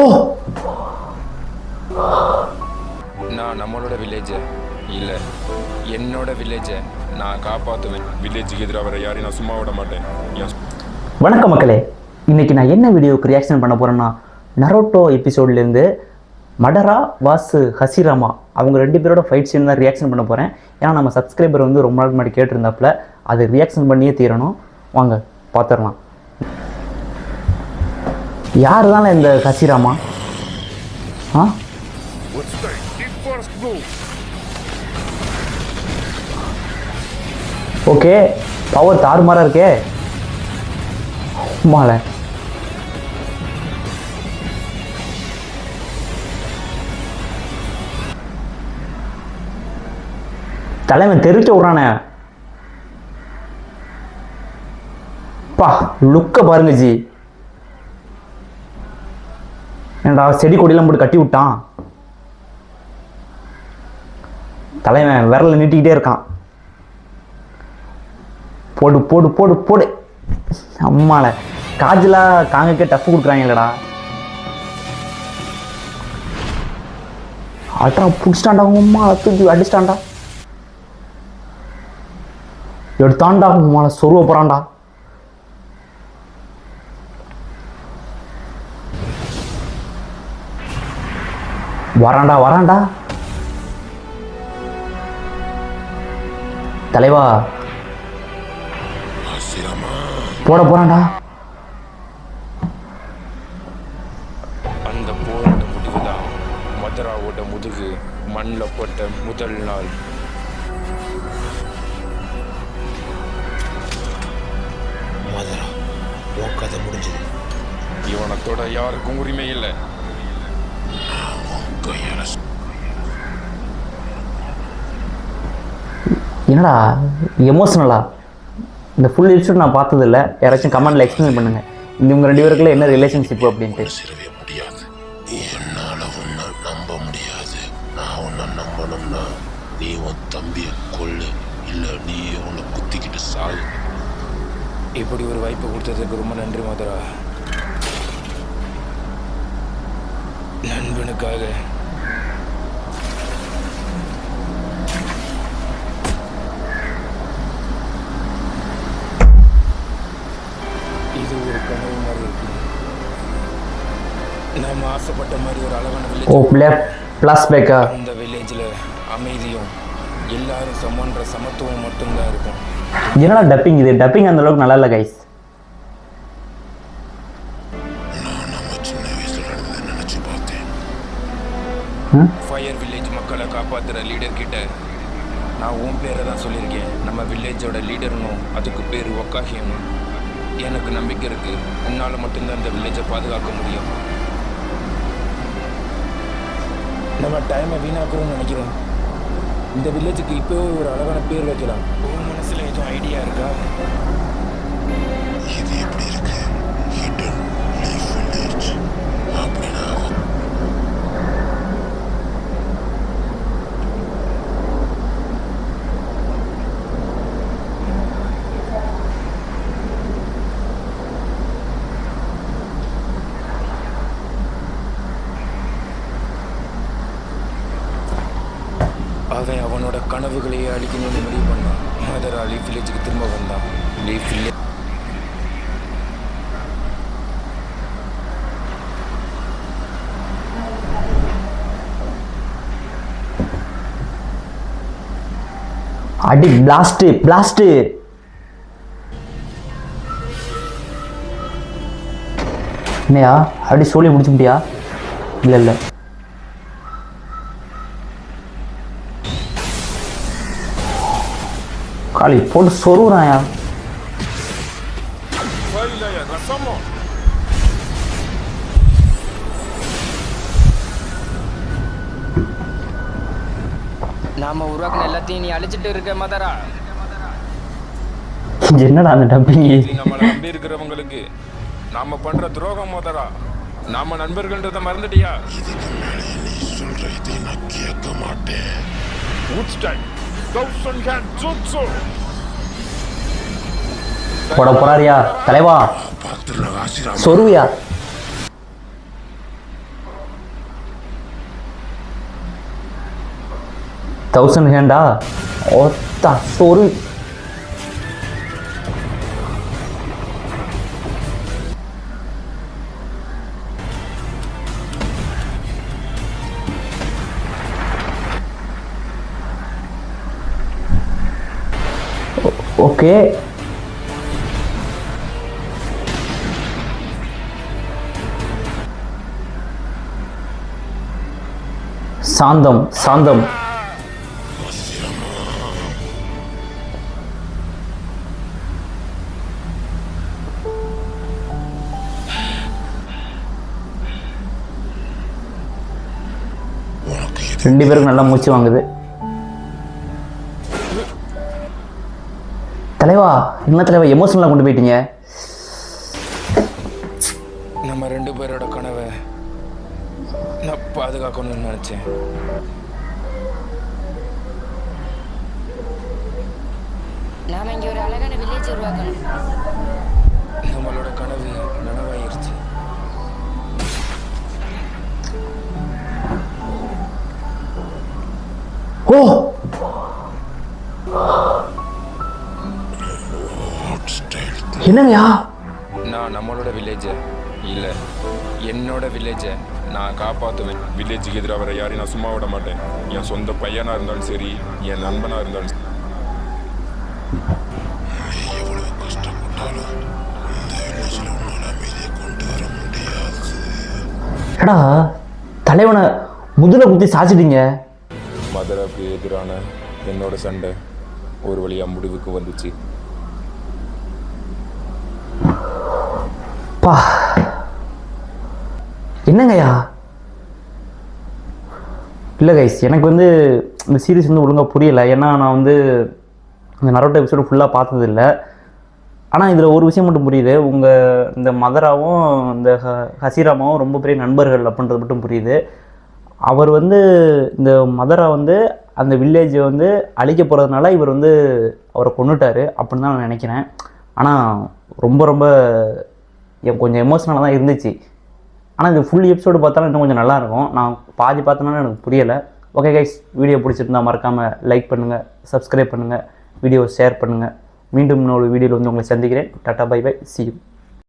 ஓ, நான் நம்மளோட வில்லேஜை இல்லை என்னோட வில்லேஜை நான் காப்பாற்றுவேன். வில்லேஜுக்கு எதிராக வர யாரையும் நான் சும்மா விட மாட்டேன். வணக்கம் மக்களே. இன்னைக்கு நான் என்ன வீடியோக்கு ரியாக்ஷன் பண்ண போறேன்னா, நரோட்டோ எபிசோட்லேருந்து மடரா வாசு ஹசிராமா அவங்க 2 பேரோட ஃபைட் சீன் தான் ரியாக்ஷன் பண்ண போகிறேன். ஏன்னா நம்ம சப்ஸ்கிரைபர் வந்து ரொம்ப நாள் முன்னாடி கேட்டிருந்தாப்புல, அது ரியாக்ஷன் பண்ணியே தீரணும். வாங்க பார்த்துடலாம். யார் தானே இந்த ஹசிராமா? ஆ, ஓகே, பவர் தாறுமாறாக இருக்கே. மாலை தலைவன் தெரிச்ச விட்றானே. பா, லுக்க பாருங்க ஜி. ஏன்டா செடி கொடியெல்லாம் போட்டு கட்டி விட்டான். தலைவன் விரல நீட்டிக்கிட்டே இருக்கான். போடு போடு போடு போடு. அம்மால காஜலா காங்கக்கே டஃப் கொடுக்குறாங்க இல்லடா. அட்டா பிடிச்சிட்டாண்டா, உம்மா தூக்கி அடிச்சிட்டாண்டா. எடுத்தாண்டா, உம்மால சொருவ போறான்டா. வராண்டா வராண்டா. தலைவா போட போறான்டா. அந்த போரோட முடிவுதான் மதுராவோட முதுகு மண்ணில் போட்ட முதல் நாள். மதுரா உன் கதை முடிஞ்சது. இவனத்தோட யாருக்கும் உரிமை இல்லை. என்னடா எமோஷனலா? இந்த ஃபுல் எபிசோட் நான் பார்த்ததில்ல. யாராச்சும் கமெண்ட்ல எக்ஸ்பிளைன் பண்ணுங்க, இவங்க 2 பேருக்குள்ள என்ன ரிலேஷன்ஷிப் அப்படின்ட்டு. சிறவே முடியாது. என்னால உன்னை நம்ப முடியாது. நான் உன்னை நம்பணும்னா நீ உன் தம்பியை கொல்லு, இல்லை நீ உன்னை குத்திக்கிட்டு சாகு. இப்படி ஒரு வாய்ப்பு கொடுத்ததுக்கு ரொம்ப நன்றி மதுரா. நண்பனுக்காக இது ஒரு கனவு மாதிரி இருக்கு. நம்ம ஆசைப்பட்ட மாதிரி ஒரு அழகான வில்லேஜ். அந்த வில்லேஜில் அமைதியும் எல்லாரும் சமன்ற சமத்துவம் மட்டும்தான் இருக்கும். என்னடா டப்பிங் இது? டப்பிங் அந்த அளவுக்கு நல்லா இல்லை கைஸ். நான் நம்ம சின்ன வயசுல நடந்ததை நினைச்சு பார்த்தேன். ஃபயர் வில்லேஜ் மக்களை காப்பாற்றுற லீடர் கிட்ட நான் உன் பேரை தான் சொல்லியிருக்கேன். நம்ம வில்லேஜோட லீடர்னும் அதுக்கு பேர் ஒக்காஹியனும். எனக்கு நம்பிக்கை இருக்கு, உன்னால் மட்டும்தான் இந்த வில்லேஜை பாதுகாக்க முடியும். நம்ம டைமை வீணாக்குறோம்னு நினைக்கிறோம். இந்த வில்லேஜுக்கு இப்போவே ஒரு அழகான பேர் வைக்கலாம். உன் மனசில் எதுவும் ஐடியா இருக்கா? இது எப்படி இருக்கு? ஹிடன் லைஃப் வில்லேஜ் அப்படின்னா அவன் அவனோட கனவுகளையே அழிக்கணும்னு முடிவு பண்ணான். மதரா லீஃப் வில்லேஜுக்கு திரும்ப வந்தான். லீஃப் வில்லேஜ் அடி பிளாஸ்ட் பிளாஸ்ட். என்னையா அப்படி சொல்லி முடிச்சு முடியா? இல்லை இல்லை, காலி போட்டு சொருவுறாயா. நாம உருவாக்குன எல்லாத்தையும் நீ அழிச்சிட்டு இருக்க மதரா. என்னடா அந்த டப்பிங்? நம்மளை நம்பி இருக்கிறவங்களுக்கு நாம பண்ற துரோகம் மதரா. நாம நண்பர்கள்ன்றத மறந்துட்டியா? இதுக்கு மேலே நீ சொல்ற இதை நான் கேட்க மாட்டேன். போட போறாரியா தலைவா? சொருவியா? 1000 ஹேண்டா ஒத்தா சொரு. ஓகே, சாந்தம் சாந்தம். உனக்கு இது 2 பேருக்கும் நல்லா மூச்சு வாங்குது. தலைவா, என்ன தலைவா எமோஷனலாக கொண்டு போயிட்டீங்க? நம்ம 2 பேரோட கனவை நான் பாதுகாக்கணும்னு நினச்சேன். நாம இங்க ஒரு அழகான வில்லேஜ் உருவாக்கணும். நம்மளோட கனவு நனவாயிருச்சு. ஓ, என்னங்கய்யா? நான் நம்மளோட வில்லேஜை இல்லை, என்னோட வில்லேஜை நான் காப்பாற்றுவேன். வில்லேஜுக்கு எதிராக வர யாரையும் நான் சும்மா விட மாட்டேன். என் சொந்த பையனாக இருந்தாலும் சரி, என் நண்பனாக இருந்தாலும் சரி. நீ எவ்வளவு கஷ்டப்பட்டாலும் இந்த வில்லேஜில் உன்னால் அமைதியை கொண்டு வர முடியாது. ஏடா தலைவனை முதுல குத்தி சாச்சிட்டீங்க. மதராவுக்கு எதிரான என்னோட சண்டை ஒரு வழியாக முடிவுக்கு வந்துச்சு. பா, என்னங்கய்யா? இல்லை கைஸ், எனக்கு வந்து இந்த சீரீஸ் வந்து ஒழுங்காக புரியலை. ஏன்னா நான் வந்து இந்த நரோட்டோ எபிசோடு ஃபுல்லாக பார்த்ததில்லை. ஆனால் இதில் ஒரு விஷயம் மட்டும் புரியுது. உங்கள் இந்த மதராவும் இந்த ஹசிராமாவும் ரொம்ப பெரிய நண்பர்கள் அப்படின்றது மட்டும் புரியுது. அவர் வந்து இந்த மதரா வந்து அந்த வில்லேஜை வந்து அழிக்க போகிறதுனால இவர் வந்து அவரை கொன்னுட்டார் அப்படின்னு தான் நான் நினைக்கிறேன். ஆனால் ரொம்ப கொஞ்சம் எமோஷ்னலாக தான் இருந்துச்சு. ஆனால் இந்த ஃபுல் எபிசோடு பார்த்தாலும் இன்னும் கொஞ்சம் நல்லாயிருக்கும். நான் பாதி பார்த்தனால எனக்கு புரியலை. ஓகே கைஸ், வீடியோ பிடிச்சிருந்தா மறக்காமல் லைக் பண்ணுங்கள், சப்ஸ்கிரைப் பண்ணுங்கள், வீடியோ ஷேர் பண்ணுங்கள். மீண்டும் இன்னொரு வீடியோவில் வந்து உங்களை சந்திக்கிறேன். Tata, bye bye, see you.